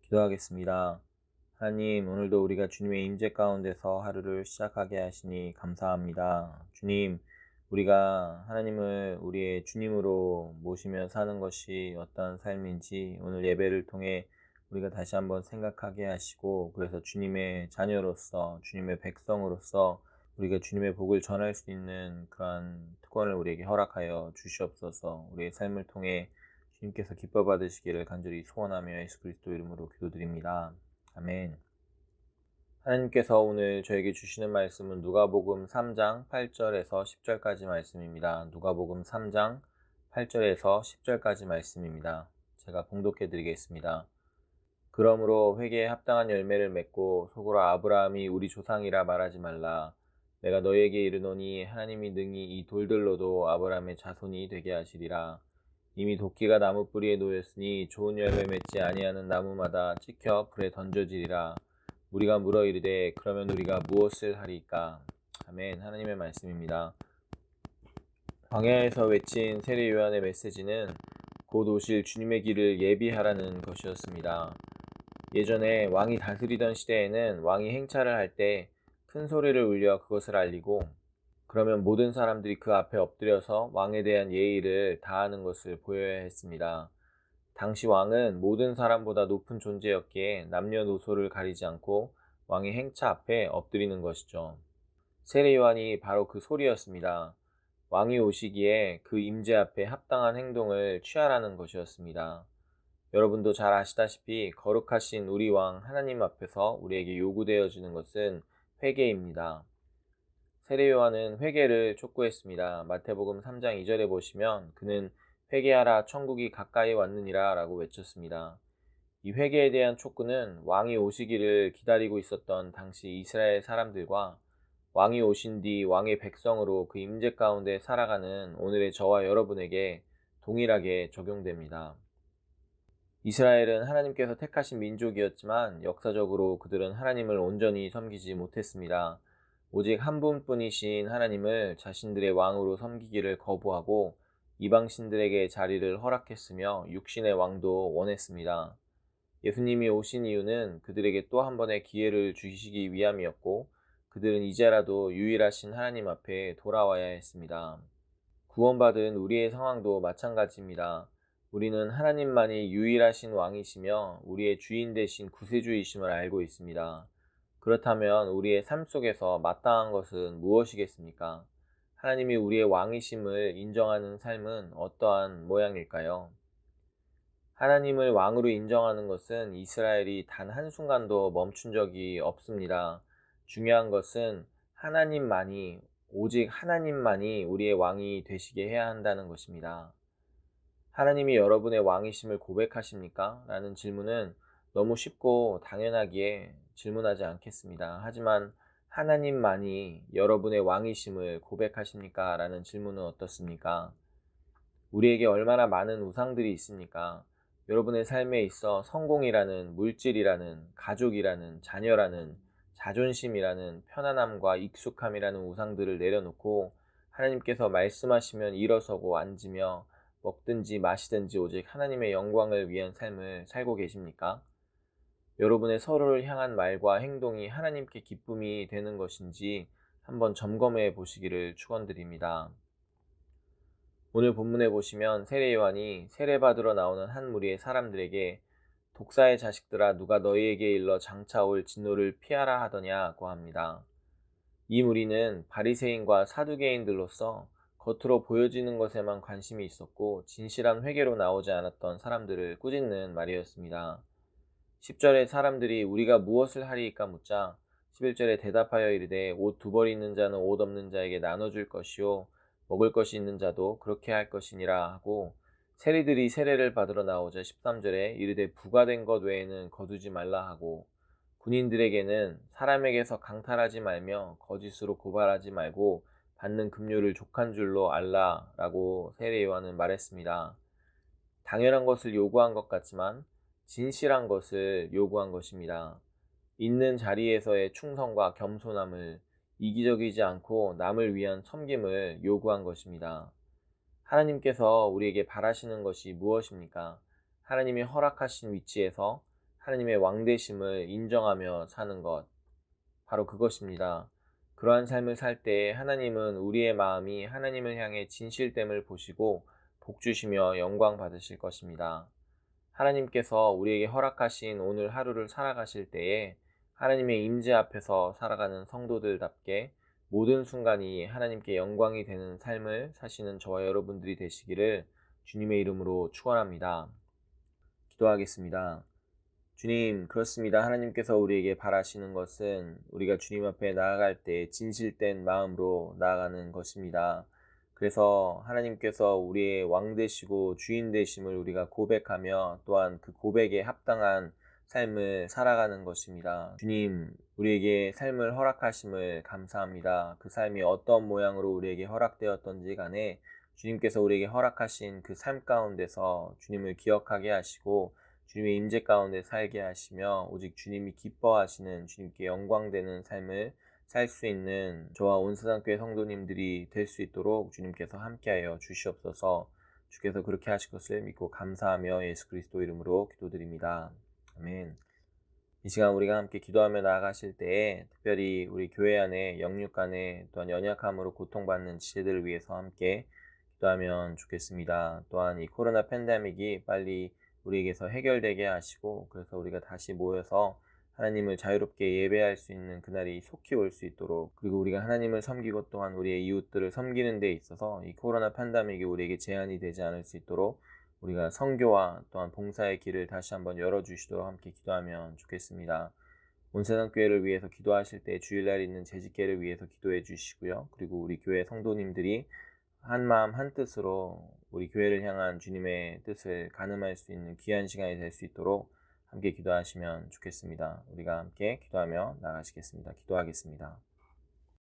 기도하겠습니다. 하나님, 오늘도 우리가 주님의 임재 가운데서 하루를 시작하게 하시니 감사합니다. 주님, 우리가 하나님을 우리의 주님으로 모시며 사는 것이 어떠한 삶인지 오늘 예배를 통해 우리가 다시 한번 생각하게 하시고, 그래서 주님의 자녀로서, 주님의 백성으로서 우리가 주님의 복을 전할 수 있는 그러한 특권을 우리에게 허락하여 주시옵소서. 우리의 삶을 통해 주님께서 기뻐 받으시기를 간절히 소원하며 예수 그리스도 이름으로 기도드립니다. 아멘. 하나님께서 오늘 저에게 주시는 말씀은 누가복음 3장 8절에서 10절까지 말씀입니다. 누가복음 3장 8절에서 10절까지 말씀입니다. 제가 봉독해 드리겠습니다. 그러므로 회개에 합당한 열매를 맺고 속으로 아브라함이 우리 조상이라 말하지 말라. 내가 너희에게 이르노니 하나님이 능히 이 돌들로도 아브라함의 자손이 되게 하시리라. 이미 도끼가 나무 뿌리에 놓였으니 좋은 열매 맺지 아니하는 나무마다 찍혀 불에 던져지리라. 우리가 물어 이르되 그러면 우리가 무엇을 하리까? 아멘. 하나님의 말씀입니다. 광야에서 외친 세례 요한의 메시지는 곧 오실 주님의 길을 예비하라는 것이었습니다. 예전에 왕이 다스리던 시대에는 왕이 행차를 할 때 큰 소리를 울려 그것을 알리고, 그러면 모든 사람들이 그 앞에 엎드려서 왕에 대한 예의를 다하는 것을 보여야 했습니다. 당시 왕은 모든 사람보다 높은 존재였기에 남녀노소를 가리지 않고 왕의 행차 앞에 엎드리는 것이죠. 세례 요한이 바로 그 소리였습니다. 왕이 오시기에 그 임재 앞에 합당한 행동을 취하라는 것이었습니다. 여러분도 잘 아시다시피 거룩하신 우리 왕 하나님 앞에서 우리에게 요구되어지는 것은 회개입니다. 세례 요한은 회개를 촉구했습니다. 마태복음 3장 2절에 보시면 그는 회개하라 천국이 가까이 왔느니라 라고 외쳤습니다. 이 회개에 대한 촉구는 왕이 오시기를 기다리고 있었던 당시 이스라엘 사람들과 왕이 오신 뒤 왕의 백성으로 그 임재 가운데 살아가는 오늘의 저와 여러분에게 동일하게 적용됩니다. 이스라엘은 하나님께서 택하신 민족이었지만 역사적으로 그들은 하나님을 온전히 섬기지 못했습니다. 오직 한 분뿐이신 하나님을 자신들의 왕으로 섬기기를 거부하고 이방신들에게 자리를 허락했으며 육신의 왕도 원했습니다. 예수님이 오신 이유는 그들에게 또 한 번의 기회를 주시기 위함이었고, 그들은 이제라도 유일하신 하나님 앞에 돌아와야 했습니다. 구원받은 우리의 상황도 마찬가지입니다. 우리는 하나님만이 유일하신 왕이시며 우리의 주인 되신 구세주이심을 알고 있습니다. 그렇다면 우리의 삶 속에서 마땅한 것은 무엇이겠습니까? 하나님이 우리의 왕이심을 인정하는 삶은 어떠한 모양일까요? 하나님을 왕으로 인정하는 것은 이스라엘이 단 한순간도 멈춘 적이 없습니다. 중요한 것은 하나님만이, 오직 하나님만이 우리의 왕이 되시게 해야 한다는 것입니다. 하나님이 여러분의 왕이심을 고백하십니까? 라는 질문은 너무 쉽고 당연하기에 질문하지 않겠습니다. 하지만 하나님만이 여러분의 왕이심을 고백하십니까? 라는 질문은 어떻습니까? 우리에게 얼마나 많은 우상들이 있습니까? 여러분의 삶에 있어 성공이라는, 물질이라는, 가족이라는, 자녀라는, 자존심이라는, 편안함과 익숙함이라는 우상들을 내려놓고 하나님께서 말씀하시면 일어서고 앉으며 먹든지 마시든지 오직 하나님의 영광을 위한 삶을 살고 계십니까? 여러분의 서로를 향한 말과 행동이 하나님께 기쁨이 되는 것인지 한번 점검해 보시기를 축원드립니다. 오늘 본문에 보시면 세례 요한이 세례받으러 나오는 한 무리의 사람들에게 독사의 자식들아 누가 너희에게 일러 장차 올 진노를 피하라 하더냐고 합니다. 이 무리는 바리새인과 사두개인들로서 겉으로 보여지는 것에만 관심이 있었고 진실한 회개로 나오지 않았던 사람들을 꾸짖는 말이었습니다. 10절에 사람들이 우리가 무엇을 하리이까 묻자 11절에 대답하여 이르되 옷 두 벌 있는 자는 옷 없는 자에게 나눠줄 것이요 먹을 것이 있는 자도 그렇게 할 것이니라 하고, 세리들이 세례를 받으러 나오자 13절에 이르되 부과된 것 외에는 거두지 말라 하고, 군인들에게는 사람에게서 강탈하지 말며 거짓으로 고발하지 말고 받는 급료를 족한 줄로 알라 라고 세례 요한은 말했습니다. 당연한 것을 요구한 것 같지만 진실한 것을 요구한 것입니다. 있는 자리에서의 충성과 겸손함을, 이기적이지 않고 남을 위한 섬김을 요구한 것입니다. 하나님께서 우리에게 바라시는 것이 무엇입니까? 하나님이 허락하신 위치에서 하나님의 왕되심을 인정하며 사는 것, 바로 그것입니다. 그러한 삶을 살 때 하나님은 우리의 마음이 하나님을 향해 진실됨을 보시고 복 주시며 영광 받으실 것입니다. 하나님께서 우리에게 허락하신 오늘 하루를 살아가실 때에 하나님의 임재 앞에서 살아가는 성도들답게 모든 순간이 하나님께 영광이 되는 삶을 사시는 저와 여러분들이 되시기를 주님의 이름으로 축원합니다. 기도하겠습니다. 주님, 그렇습니다. 하나님께서 우리에게 바라시는 것은 우리가 주님 앞에 나아갈 때 진실된 마음으로 나아가는 것입니다. 그래서 하나님께서 우리의 왕 되시고 주인 되심을 우리가 고백하며 또한 그 고백에 합당한 삶을 살아가는 것입니다. 주님, 우리에게 삶을 허락하심을 감사합니다. 그 삶이 어떤 모양으로 우리에게 허락되었던지 간에 주님께서 우리에게 허락하신 그 삶 가운데서 주님을 기억하게 하시고 주님의 임재 가운데 살게 하시며 오직 주님이 기뻐하시는 주님께 영광되는 삶을 살 수 있는 저와 온세상교회 성도님들이 될 수 있도록 주님께서 함께하여 주시옵소서. 주께서 그렇게 하실 것을 믿고 감사하며 예수 그리스도 이름으로 기도드립니다. 아멘. 이 시간 우리가 함께 기도하며 나아가실 때에 특별히 우리 교회 안에 영육 안에 또한 연약함으로 고통받는 지체들을 위해서 함께 기도하면 좋겠습니다. 또한 이 코로나 팬데믹이 빨리 우리에게서 해결되게 하시고 그래서 우리가 다시 모여서 하나님을 자유롭게 예배할 수 있는 그날이 속히 올 수 있도록, 그리고 우리가 하나님을 섬기고 또한 우리의 이웃들을 섬기는 데 있어서 이 코로나 팬데믹이 우리에게 제한이 되지 않을 수 있도록 우리가 선교와 또한 봉사의 길을 다시 한번 열어주시도록 함께 기도하면 좋겠습니다. 온세상 교회를 위해서 기도하실 때 주일날 있는 재직계를 위해서 기도해 주시고요. 그리고 우리 교회 성도님들이 한 마음 한 뜻으로 우리 교회를 향한 주님의 뜻을 가늠할 수 있는 귀한 시간이 될 수 있도록 함께 기도하시면 좋겠습니다. 우리가 함께 기도하며 나가시겠습니다. 기도하겠습니다.